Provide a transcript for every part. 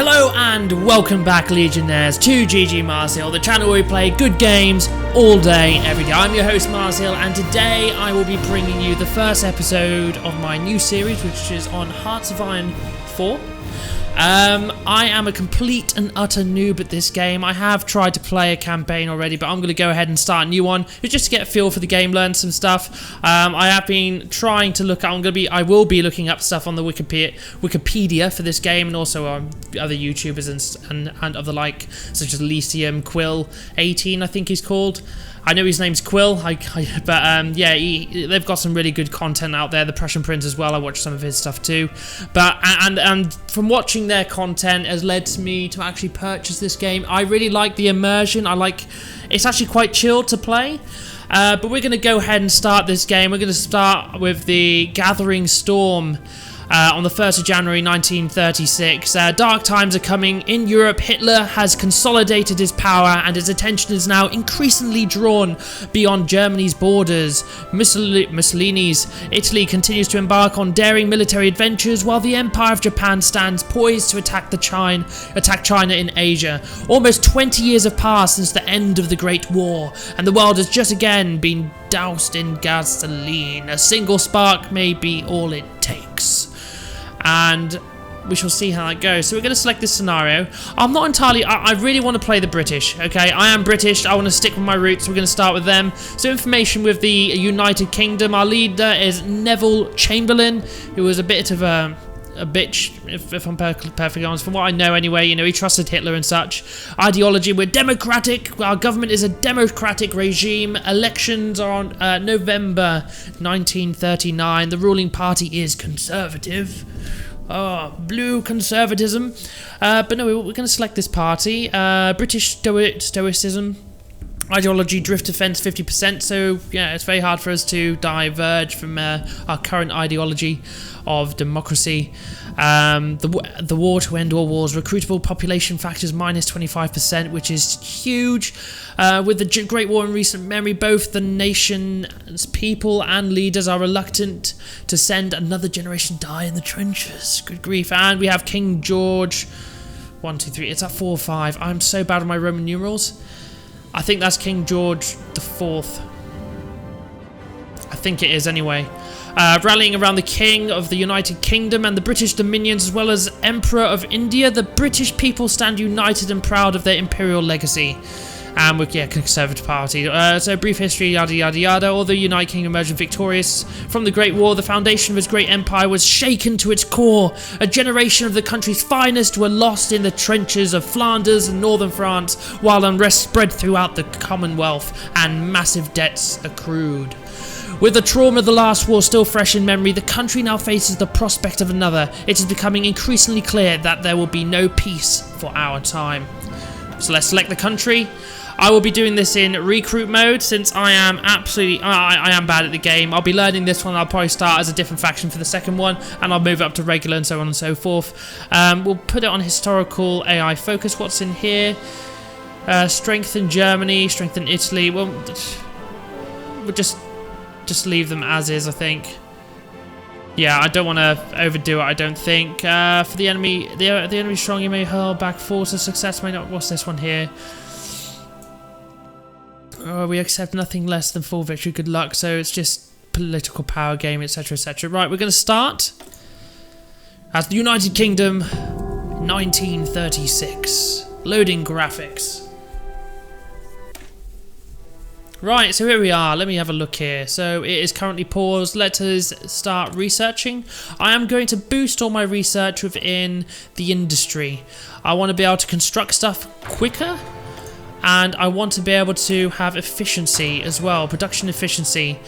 Hello and welcome back, Legionnaires, to GGMarZhill, the channel where we play good games all day, every day. I'm your host, MarZhill, and today I will be bringing you the first episode of my new series, which is on Hearts of Iron 4. I am a complete and utter noob at this game. I have tried to play a campaign already, but I'm going to go ahead and start a new one just to get a feel for the game, learn some stuff. I have been trying to look. I will be looking up stuff on the Wikipedia for this game, and also other YouTubers and of the like, such as Elysium Quill 18, I think he's called. I know his name's Quill, but yeah, they've got some really good content out there. The Prussian Prince as well, I watched some of his stuff too. But and from watching their content has led to me to actually purchase this game. I really like the immersion. It's actually quite chilled to play. But we're going to go ahead and start this game. We're going to start with the Gathering Storm. On the 1st of January 1936. Dark times are coming. In Europe, Hitler has consolidated his power and his attention is now increasingly drawn beyond Germany's borders. Mussolini's Italy continues to embark on daring military adventures while the Empire of Japan stands poised to attack China in Asia. Almost 20 years have passed since the end of the Great War, and the world has just again been doused in gasoline. A single spark may be all it takes. And we shall see how that goes. So we're going to select this scenario. I'm not entirely... I really want to play the British, okay? I am British. I want to stick with my roots. We're going to start with them. So information with the United Kingdom. Our leader is Neville Chamberlain, who was a bit of a bitch, if I'm perfectly honest. From what I know anyway, you know, he trusted Hitler and such. Ideology, we're democratic. Our government is a democratic regime. Elections are on November 1939. The ruling party is conservative. Blue conservatism. But no, we're going to select this party. British stoicism. Ideology, drift defense 50%, so yeah, it's very hard for us to diverge from our current ideology of democracy. The war to end all wars, recruitable population factors minus 25%, which is huge. With the Great War in recent memory, both the nation's people and leaders are reluctant to send another generation die in the trenches. Good grief. And we have King George 1, 2, 3, it's at 4 or 5. I'm so bad at my Roman numerals. I think that's King George the Fourth. I think it is anyway. Rallying around the King of the United Kingdom and the British dominions, as well as Emperor of India, the British people stand united and proud of their imperial legacy. And with, yeah, Conservative Party. So brief history, yada yada yada. Although the United Kingdom emerged victorious from the Great War, the foundation of its great empire was shaken to its core. A generation of the country's finest were lost in the trenches of Flanders and northern France, while unrest spread throughout the Commonwealth and massive debts accrued. With the trauma of the last war still fresh in memory, the country now faces the prospect of another. It is becoming increasingly clear that there will be no peace for our time. So let's select the country. I will be doing this in recruit mode since I am I am bad at the game. I'll be learning this one. I'll probably start as a different faction for the second one, and I'll move up to regular and so on and so forth. We'll put it on historical AI focus. What's in here? Strengthen Germany, strengthen Italy. Well, we'll just leave them as is, I think. Yeah, I don't want to overdo it, I don't think. For the enemy, the enemy strong, you may hurl back forces. Success may not... What's this one here? We accept nothing less than full victory. Good luck. So it's just political power game, etc, etc. Right, we're going to start as the United Kingdom, 1936. Loading graphics. Right, so here we are. Let me have a look here. So it is currently paused. Let us start researching. I am going to boost all my research within the industry. I want to be able to construct stuff quicker. And I want to be able to have efficiency as well, production efficiency.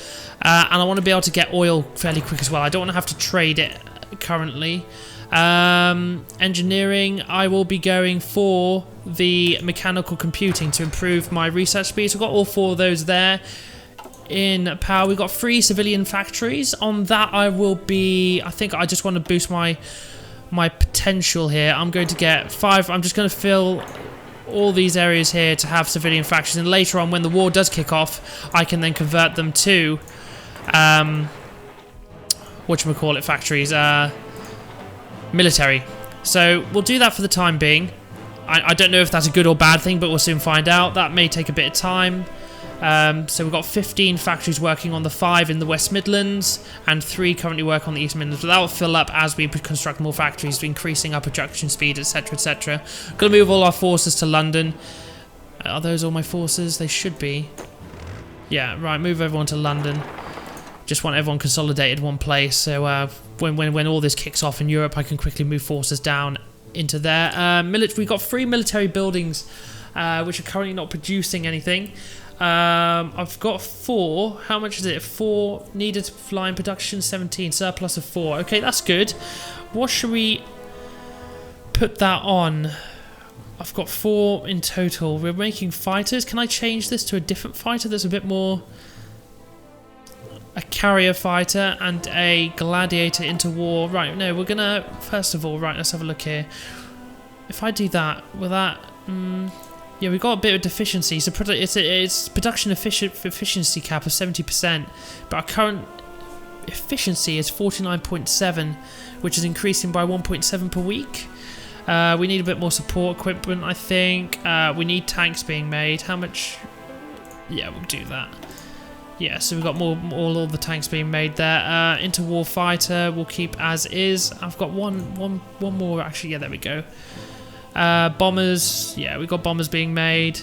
And I want to be able to get oil fairly quick as well. I don't want to have to trade it currently. Engineering, I will be going for the mechanical computing to improve my research speed. So I've got all 4 of those there. In power, we've got 3 civilian factories. On that, I will be... I think I just want to boost my potential here. I'm going to get 5... I'm just going to fill all these areas here to have civilian factions, and later on when the war does kick off I can then convert them to whatchamacallit factories, military. So we'll do that for the time being. I don't know if that's a good or bad thing, but we'll soon find out. That may take a bit of time. So we've got 15 factories working on the 5 in the West Midlands and 3 currently work on the East Midlands. But that will fill up as we construct more factories, increasing our production speed, etc, etc. Going to move all our forces to London. Are those all my forces? They should be. Yeah, right, move everyone to London. Just want everyone consolidated one place, so when all this kicks off in Europe, I can quickly move forces down into there. We've got 3 military buildings, which are currently not producing anything. I've got 4. How much is it? 4 needed to fly in production, 17, surplus of 4. Okay, that's good. What should we put that on? I've got 4 in total. We're making fighters. Can I change this to a different fighter that's a bit more... a carrier fighter and a gladiator into war? Right, no, we're gonna... First of all, right, let's have a look here. If I do that, will that... yeah, we've got a bit of deficiency. So it's production efficiency cap of 70%, but our current efficiency is 49.7, which is increasing by 1.7 per week. We need a bit more support equipment, I think. We need tanks being made. How much? Yeah, we'll do that. Yeah, so we've got all of the tanks being made there. Interwar fighter we'll keep as is. I've got one more actually. Yeah, there we go. Bombers. Yeah, we've got bombers being made.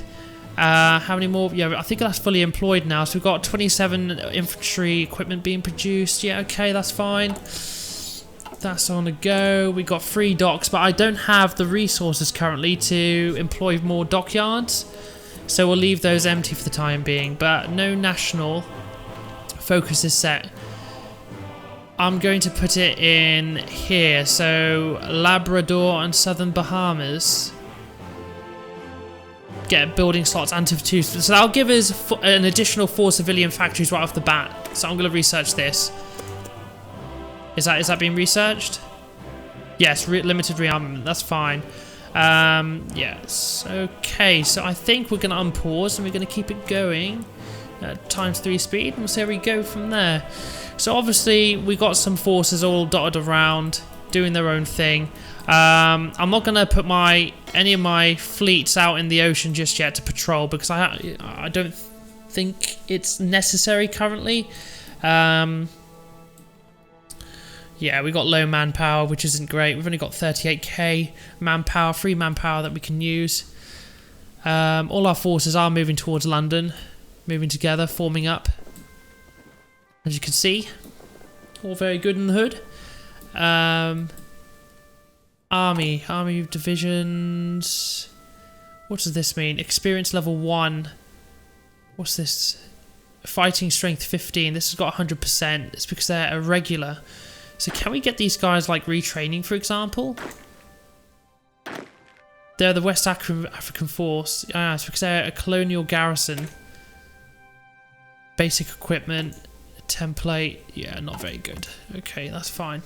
How many more? Yeah, I think that's fully employed now. So we've got 27 infantry equipment being produced. Yeah, okay, that's fine. That's on the go. We got 3 docks, but I don't have the resources currently to employ more dockyards. So we'll leave those empty for the time being, but no national focus is set. I'm going to put it in here. So Labrador and Southern Bahamas get building slots and to 2. So that'll give us an additional 4 civilian factories right off the bat. So I'm going to research this. Is that being researched? Yes, limited rearmament. That's fine. Yes. Okay, so I think we're going to unpause and we're going to keep it going at ×3 speed, and we'll see how we go from there. So obviously we got some forces all dotted around doing their own thing. I'm not going to put any of my fleets out in the ocean just yet to patrol, because I don't think it's necessary currently. Yeah, we got low manpower, which isn't great. We've only got 38k manpower, free manpower that we can use. All our forces are moving towards London, moving together, forming up. As you can see, all very good in the hood. Army divisions. What does this mean? Experience level 1. What's this? Fighting strength 15. This has got 100%. It's because they're irregular. So can we get these guys like retraining, for example? They're the West African Force. Ah, it's because they're a colonial garrison. Basic equipment, template. Yeah, not very good. Okay, that's fine.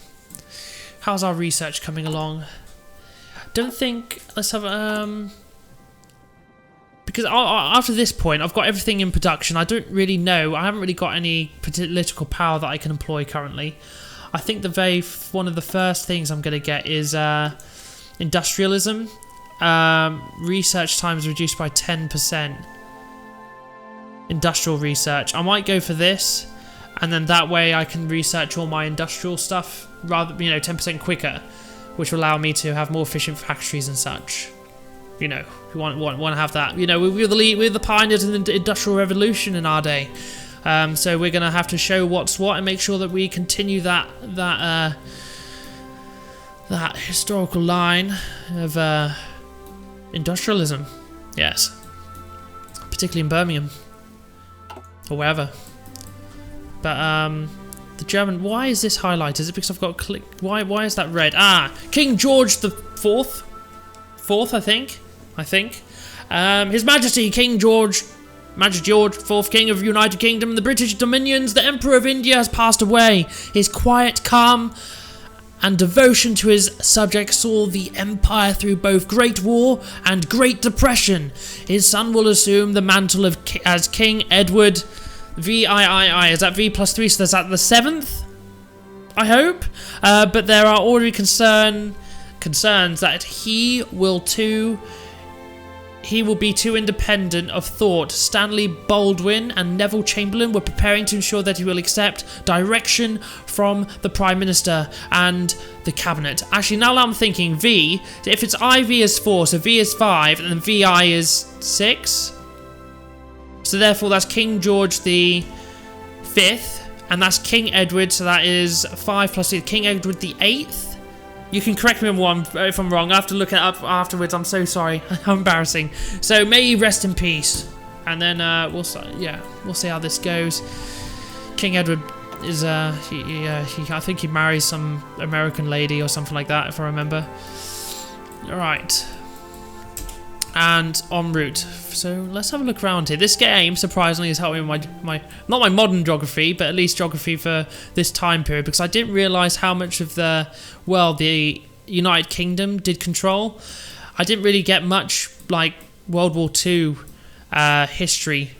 How's our research coming along? Don't think... Let's have... Because after this point, I've got everything in production. I don't really know. I haven't really got any political power that I can employ currently. I think one of the first things I'm going to get is industrialism. Research time is reduced by 10%. Industrial research. I might go for this, and then that way I can research all my industrial stuff rather, 10% quicker, which will allow me to have more efficient factories and such. We want to have that. We're the pioneers in the industrial revolution in our day. So we're going to have to show what's what and make sure that we continue that historical line of industrialism. Yes, particularly in Birmingham or wherever. But the German. Why is this highlighted? Is it because I've got click? Why is that red? Ah, King George the Fourth, I think. His Majesty King George. Majesty George, 4th King of the United Kingdom and the British Dominions, the Emperor of India, has passed away. His quiet, calm, and devotion to his subjects saw the empire through both Great War and Great Depression. His son will assume the mantle as King Edward VIII. Is that V+3? So is that the 7th? I hope. But there are already concern concerns that he will be too independent of thought. Stanley Baldwin and Neville Chamberlain were preparing to ensure that he will accept direction from the Prime Minister and the Cabinet. Actually, now I'm thinking V, if it's IV is 4, so V is 5, and then VI is 6. So therefore that's King George the 5th, and that's King Edward, so that is 5 plus 6, King Edward the 8th. You can correct me if I'm wrong. I have to look it up afterwards. I'm so sorry. How embarrassing. So may he rest in peace. And then we'll see how this goes. King Edward is I think he marries some American lady or something like that, if I remember. All right. And en route. So let's have a look around here. This game surprisingly is helping my not my modern geography, but at least geography for this time period, because I didn't realise how much of the United Kingdom did control. I didn't really get much like World War II history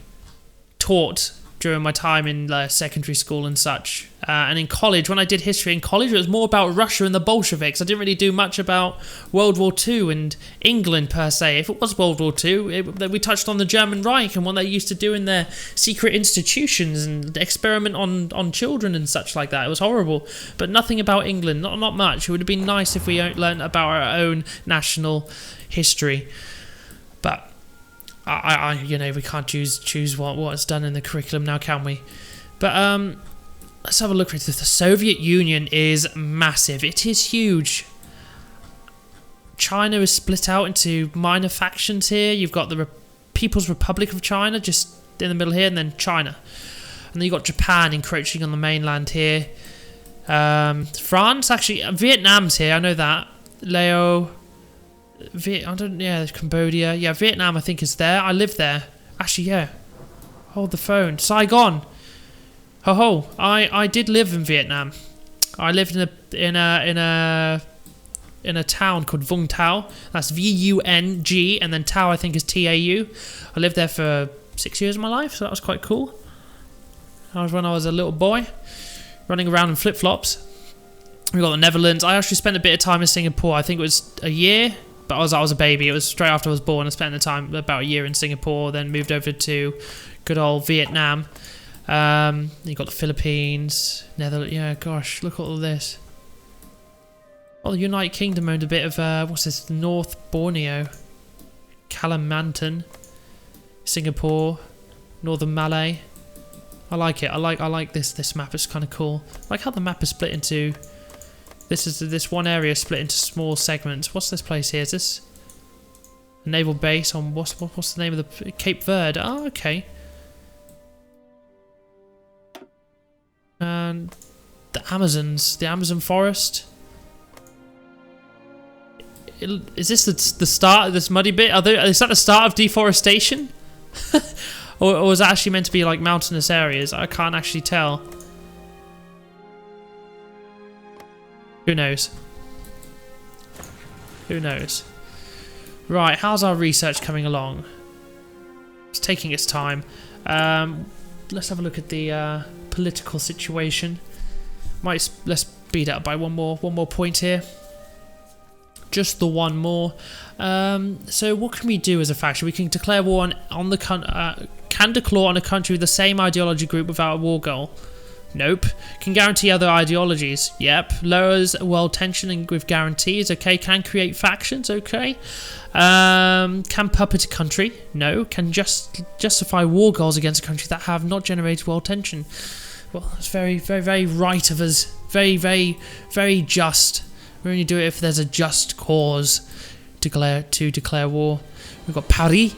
taught during my time in secondary school and such. And in college, when I did history in college, it was more about Russia and the Bolsheviks. I didn't really do much about World War II and England per se. If it was World War II, we touched on the German Reich and what they used to do in their secret institutions and experiment on children and such like that. It was horrible. But nothing about England, not much. It would have been nice if we learned about our own national history. But we can't choose what's done in the curriculum now, can we? But let's have a look at this. The Soviet Union is massive. It is huge. China is split out into minor factions here. You've got the People's Republic of China just in the middle here, and then China. And then you've got Japan encroaching on the mainland here. France, actually, Vietnam's here. I know that. Cambodia. Yeah, Vietnam I think is there. I live there. Actually, yeah. Hold the phone. Saigon. I did live in Vietnam. I lived in a town called Vung Tau. That's VUNG, and then Tau I think is TAU. I lived there for 6 years of my life, so that was quite cool. That was when I was a little boy, running around in flip-flops. We got the Netherlands. I actually spent a bit of time in Singapore. I think it was a year. But I was a baby. It was straight after I was born. I spent the time about a year in Singapore, then moved over to good old Vietnam. You got the Philippines, Netherlands. Yeah, gosh, look at all this. Oh, the United Kingdom owned a bit of what's this? North Borneo, Kalimantan, Singapore, Northern Malay. I like it. I like this map. It's kind of cool. I like how the map is split into. This one area split into small segments. What's this place here? Is this a naval base on what's the name of the Cape Verde? Oh, okay. And the Amazon forest. Is this the start of this muddy bit? Is that the start of deforestation? or was that actually meant to be like mountainous areas? I can't actually tell. Who knows? Who knows? Right, how's our research coming along? It's taking its time. Let's have a look at the political situation. Let's speed it up by one more point here. Just the one more. So what can we do as a faction? We can declare war on the can declare on a country with the same ideology group without a war goal. Nope. Can guarantee other ideologies. Yep. Lowers world tension with guarantees. Okay. Can create factions. Okay. Can puppet a country. No. Can justify war goals against a country that have not generated world tension. Well, that's very, very, very right of us. Very, very, very just. We only do it if there's a just cause to declare war. We've got Paris,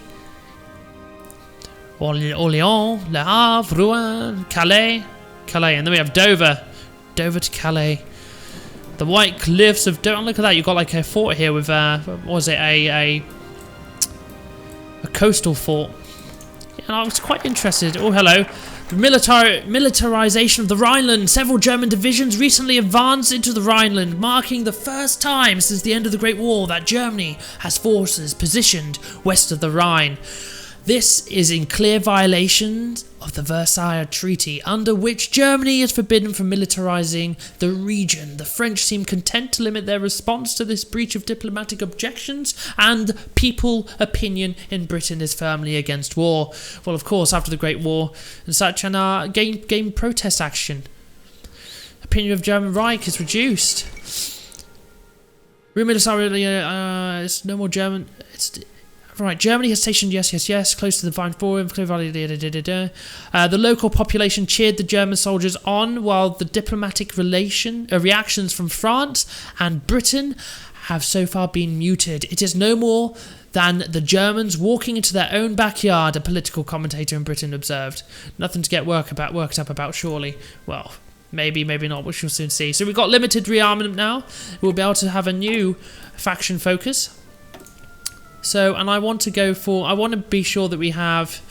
Orléans, Le Havre, Rouen, Calais, and then we have Dover to Calais. The White Cliffs of Dover. Look at that! You've got like a fort here with what was it? A coastal fort. And I was quite interested. Oh, hello. The militarization of the Rhineland. Several German divisions recently advanced into the Rhineland, marking the first time since the end of the Great War that Germany has forces positioned west of the Rhine. This is in clear violation of the Versailles Treaty, under which Germany is forbidden from militarizing the region. The French seem content to limit their response to this breach of diplomatic objections, and people opinion in Britain is firmly against war. Well, of course, after the Great War and such, and game protest action. Opinion of German Reich is reduced. It's no more German. Right, Germany has stationed yes, close to the Vine Forum. The local population cheered the German soldiers on, while the diplomatic reactions from France and Britain have so far been muted. It is no more than the Germans walking into their own backyard, a political commentator in Britain observed. Nothing to get worked up about, surely. Well, maybe not, we shall soon see. So we've got limited rearmament now. We'll be able to have a new faction focus. So, and I want to be sure that we have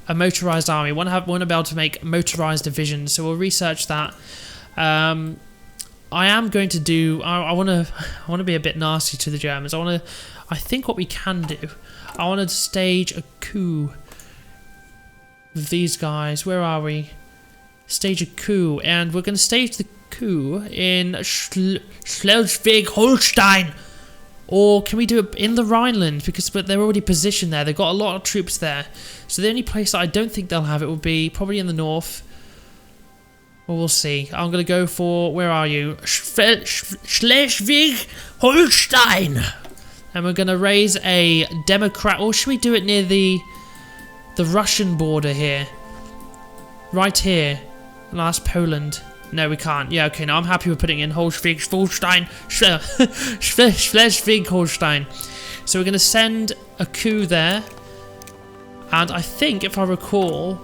a motorized army. Want to be able to make motorized divisions. So we'll research that. I am going to do. I want to be a bit nasty to the Germans. I think what we can do. I want to stage a coup with these guys. Where are we? Stage a coup, and we're going to stage the coup in Schleswig-Holstein. Or can we do it in the Rhineland? Because they're already positioned there. They've got a lot of troops there. So the only place that I don't think they'll have it would be probably in the north. Well, we'll see. I'm going to go for... Where are you? Schleswig-Holstein. And we're going to raise a Democrat... Or should we do it near the Russian border here? Right here. And that's Poland. No, we can't. Yeah, okay, now I'm happy with putting in Schleswig-Holstein. Schleswig-Holstein. So we're going to send a coup there. And I think, if I recall...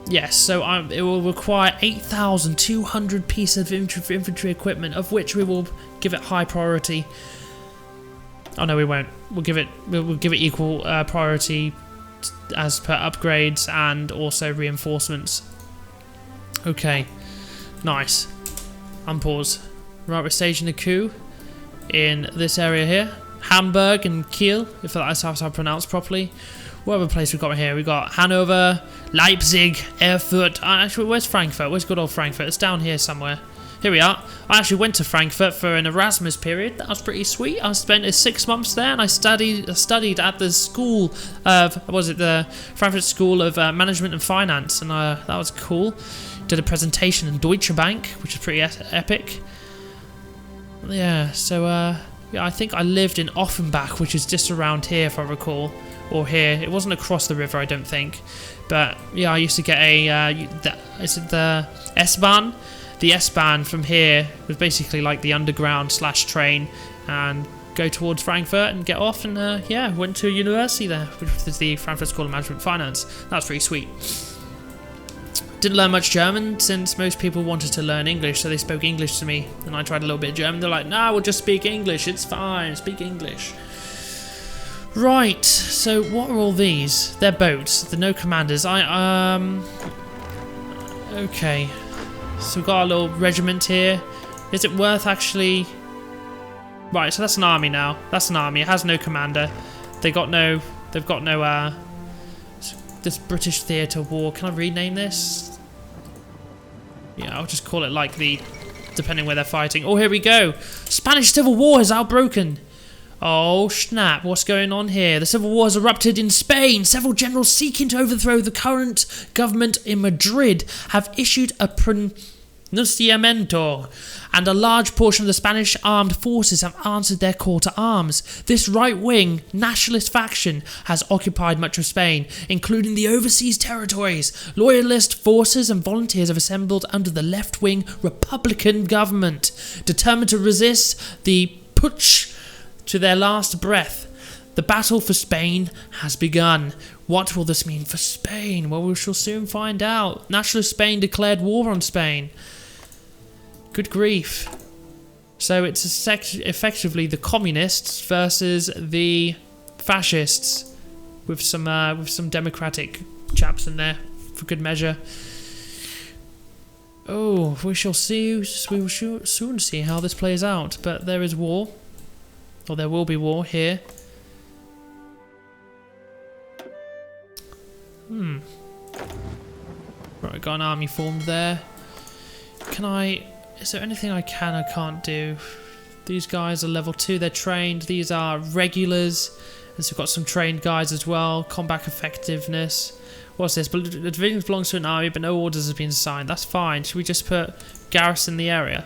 Yes, so it will require 8,200 pieces of infantry equipment, of which we will give it high priority. Oh, no, we won't. We'll give it equal priority as per upgrades and also reinforcements. Okay. Nice. Unpause. Right, we're staging a coup in this area here. Hamburg and Kiel, if that's how I pronounce properly. What other place we got here? We got Hanover, Leipzig, Erfurt. Actually, where's Frankfurt? Where's good old Frankfurt? It's down here somewhere. Here we are. I actually went to Frankfurt for an Erasmus period. That was pretty sweet. I spent 6 months there, and I studied at the school of, the Frankfurt School of Management and Finance, and that was cool. Did a presentation in Deutsche Bank, which is pretty epic. Yeah, so yeah, I think I lived in Offenbach, which is just around here, if I recall, or here. It wasn't across the river, I don't think, but yeah, I used to get is it the S-Bahn? The S-Bahn from here was basically like the underground / train, and go towards Frankfurt and get off, and yeah, went to a university there, which was the Frankfurt School of Management and Finance. That was pretty sweet. Didn't learn much German, since most people wanted to learn English, so they spoke English to me, and I tried a little bit of German. They're like, "No, we'll just speak English, it's fine, speak English." Right, so what are all these? They're boats, they're no commanders. Okay, so we've got our little regiment here. Is it worth actually... Right, so that's an army now. That's an army, it has no commander. They've got no this British theatre war. Can I rename this? Yeah, I'll just call it like depending where they're fighting. Oh, here we go. Spanish Civil War has outbroken. Oh, snap. What's going on here? The Civil War has erupted in Spain. Several generals seeking to overthrow the current government in Madrid have issued a pronunciamiento, and a large portion of the Spanish armed forces have answered their call to arms. This right-wing nationalist faction has occupied much of Spain, including the overseas territories. Loyalist forces and volunteers have assembled under the left-wing Republican government, determined to resist the putsch to their last breath. The battle for Spain has begun. What will this mean for Spain? Well, we shall soon find out. Nationalist Spain declared war on Spain. Good grief. So it's effectively the communists versus the fascists, with some democratic chaps in there for good measure. Oh, we shall see. We will soon see how this plays out. But there is war, or there will be war here. Right, got an army formed there. Can I... Is there anything I can or can't do? These guys are level 2, they're trained. These are regulars. And so we've got some trained guys as well. Combat effectiveness. What's this? The division belongs to an army, but no orders have been assigned. That's fine. Should we just put garrison the area?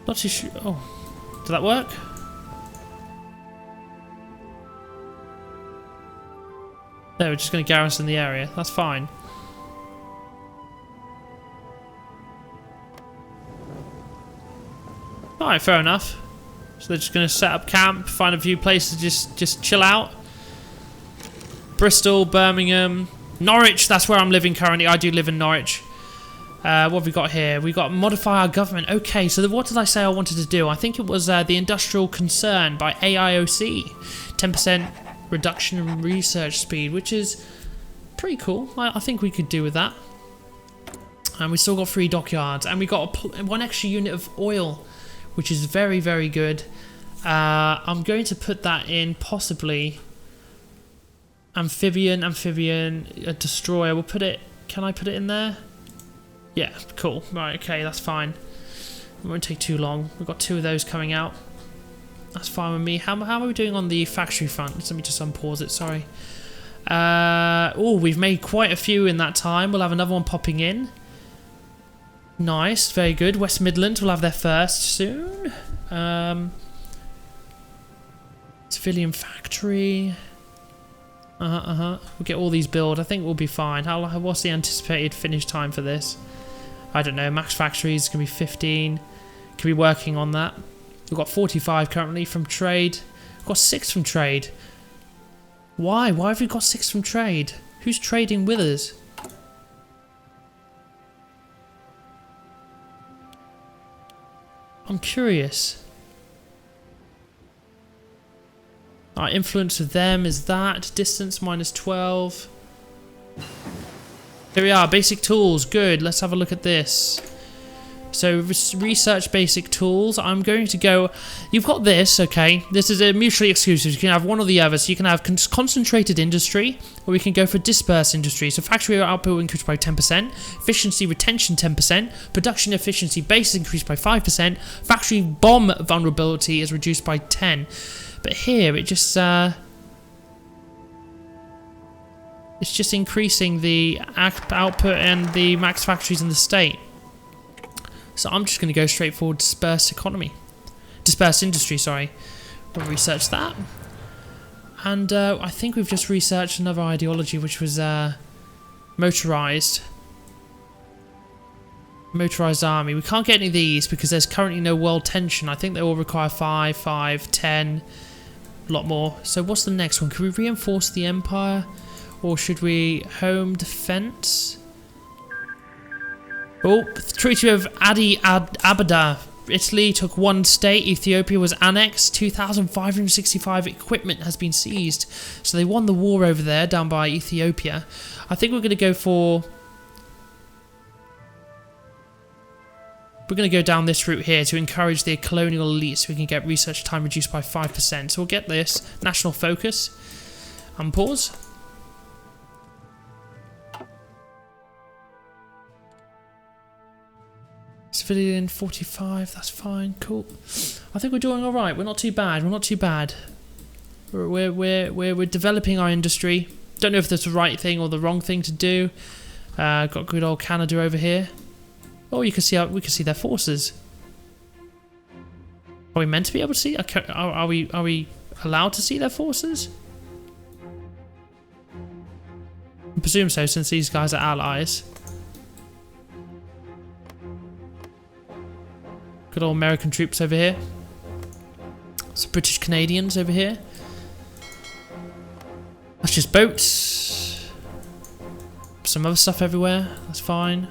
Not too sure. Oh, did that work? No, we're just going to garrison the area. That's fine. Alright, fair enough. So they're just going to set up camp, find a few places, just chill out. Bristol, Birmingham, Norwich. That's where I'm living currently. I do live in Norwich. What have we got here? We got modify our government. Okay, so what did I say I wanted to do? I think it was the industrial concern by AIOC. 10% reduction in research speed, which is pretty cool. I think we could do with that. And we still got 3 dockyards, and we got 1 extra unit of oil, which is very, very good. I'm going to put that in possibly amphibian, a destroyer. We'll put it. Can I put it in there? Yeah, cool. Right, okay, that's fine. It won't take too long. We've got 2 of those coming out. That's fine with me. How are we doing on the factory front? Let me just unpause it, sorry. Oh, we've made quite a few in that time. We'll have another one popping in. Nice, very good. West Midlands will have their first soon. Civilian factory. We'll get all these built. I think we'll be fine. What's the anticipated finish time for this? I don't know. Max factories can be 15. Can be working on that. We've got 45 currently from trade. We've got 6 from trade. Why? Why have we got 6 from trade? Who's trading with us? I'm curious. Our influence with them is that. Distance minus 12. Here we are. Basic tools. Good. Let's have a look at this. So research basic tools. I'm going to go. You've got this, okay. This is a mutually exclusive. You can have one or the other. So you can have concentrated industry, or we can go for dispersed industry. So factory output will increase by 10%, efficiency retention 10%, production efficiency base is increased by 5%, factory bomb vulnerability is reduced by 10. But here it just it's just increasing the output and the max factories in the state. So I'm just going to go straight for dispersed industry, sorry. We'll research that. And I think we've just researched another ideology, which was motorized army. We can't get any of these because there's currently no world tension. I think they all require 5, 5, 10, a lot more. So what's the next one? Can we reinforce the empire, or should we home defense? Oh, the Treaty of Abada. Italy took 1 state. Ethiopia was annexed. 2,565 equipment has been seized. So they won the war over there, down by Ethiopia. I think we're going to go for... We're going to go down this route here to encourage the colonial elite so we can get research time reduced by 5%. So we'll get this. National focus. Unpause. Civilian 45, that's fine, cool. I think we're doing all right. We're not too bad. We're not too bad. We're developing our industry. Don't know if that's the right thing or the wrong thing to do. Got good old Canada over here. Oh, you can see we can see their forces. Are we meant to be able to see? Are we allowed to see their forces? I presume so, since these guys are allies. Good old American troops over here. Some British Canadians over here. That's just boats. Some other stuff everywhere. That's fine.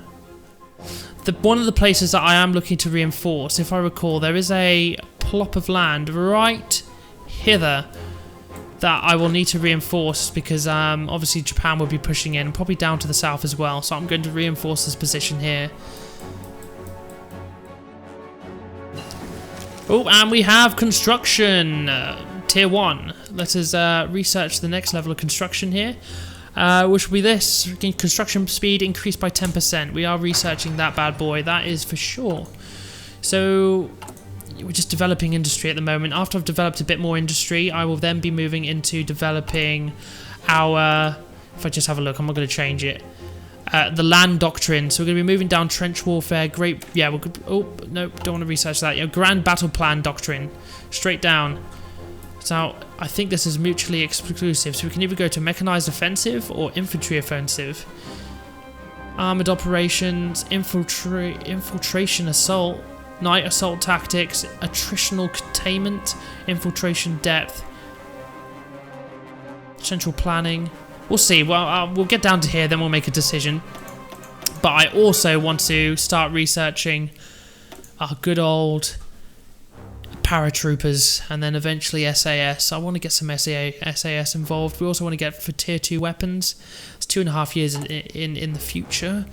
One of the places that I am looking to reinforce, if I recall, there is a plot of land right hither that I will need to reinforce because obviously Japan will be pushing in, probably down to the south as well. So I'm going to reinforce this position here. Oh, and we have construction, tier 1. Let us research the next level of construction here, which will be this. Construction speed increased by 10%. We are researching that bad boy, that is for sure. So we're just developing industry at the moment. After I've developed a bit more industry, I will then be moving into developing our, if I just have a look, I'm not going to change it, the land doctrine. So we're going to be moving down trench warfare, oh, no, don't want to research that. Grand battle plan doctrine, straight down. So I think this is mutually exclusive. So we can either go to mechanized offensive or infantry offensive. Armored operations, infiltration assault, night assault tactics, attritional containment, infiltration depth, central planning. We'll see. Well, we'll get down to here, then we'll make a decision. But I also want to start researching our good old paratroopers and then eventually SAS. I want to get some SAS involved. We also want to get for tier 2 weapons. It's 2.5 years in the future.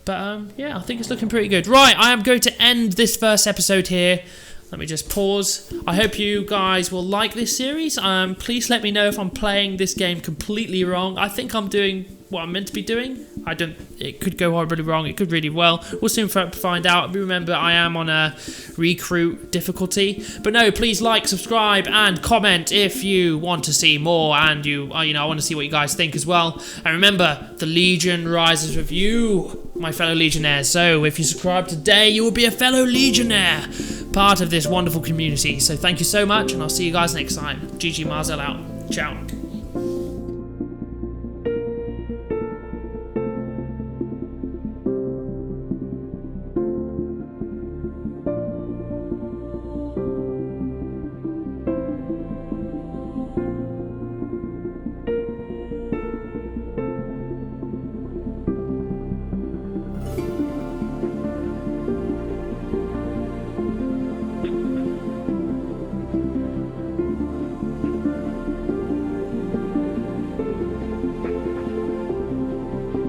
But yeah, I think it's looking pretty good. Right, I am going to end this first episode here. Let me just pause. I hope you guys will like this series. Please let me know if I'm playing this game completely wrong. I think I'm doing what I'm meant to be doing. It could go horribly wrong. It could really well. We'll soon find out. Remember, I am on a recruit difficulty. But no, please like, subscribe, and comment if you want to see more. And I want to see what you guys think as well. And remember, the Legion rises with you, my fellow Legionnaires. So if you subscribe today, you will be a fellow Legionnaire, part of this wonderful community. So thank you so much, and I'll see you guys next time. GGMarZhill out. Ciao.